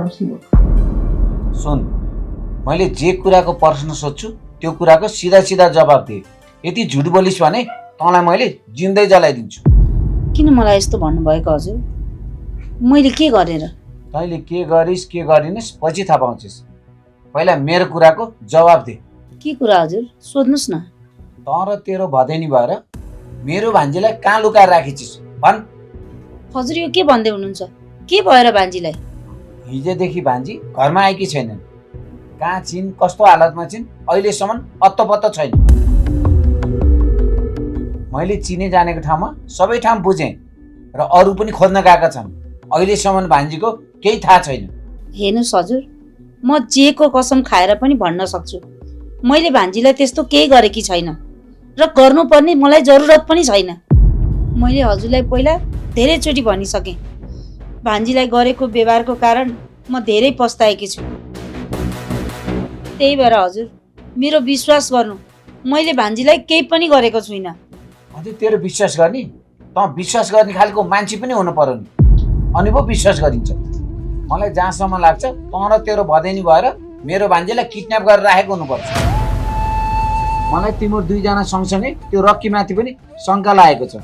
जाओस् म। सुन, मैले जे कुराको प्रश्न सोध्छु त्यो कुराको सिधा सिधा जवाब दे। यति झुट बोलिस् भने तँलाई मैले जिउँदै जलाइदिन्छु। किन मलाई यस्तो भन्नुभएको हजुर? मैले के गरेर? तैँले के गरिस् के गरिनस् पछि थाहा पाउँछस्। पहिला मेरो कुराको जवाब दे। के कुरा हजुर? सोध्नुहोस् न। तँ र तेरो भदैनी भएर मेरो भान्जीलाई कहाँ लुकाएर राखेछिस् भन्। हजुर यो के भन्दै हुनुहुन्छ? के भएर भान्जीलाई? हिजोदेखि भान्जी घरमा आएकी छैनन्। कहाँ छिन् कस्तो हालतमा छिन् अहिलेसम्म अत्तो पत्तो छैन। मैले चिने जानेको ठाउँमा सबै ठाउँ बुझेँ र अरू पनि खोज्न गएका छन्। अहिलेसम्म भान्जीको केही थाहा छैन। हेर्नुहोस् हजुर, म जेको कसम खाएर पनि भन्न सक्छु मैले भान्जीलाई त्यस्तो केही गरेकी छैन र गर्नुपर्ने मलाई जरुरत पनि छैन। मैले हजुरलाई पहिला धेरैचोटि भनिसकेँ, भान्जीलाई गरेको व्यवहारको कारण म धेरै पस्ताएकी छु। त्यही भएर हजुर मेरो विश्वास गर्नु, मैले भान्जीलाई केही पनि गरेको छुइनँ। अझै तेरो विश्वास गर्ने? तँ विश्वास गर्ने खालको मान्छे पनि हुनु पर्यो नि, अनि पो विश्वास गरिन्छ। मलाई जहाँसम्म लाग्छ तँ र तेरो भदैनी भएर मेरो भान्जीलाई किडन्याप गरेर राखेको हुनुपर्छ। मलाई तिम्रो दुईजना सँगसँगै त्यो रक्कीमाथि पनि शङ्का लागेको छ।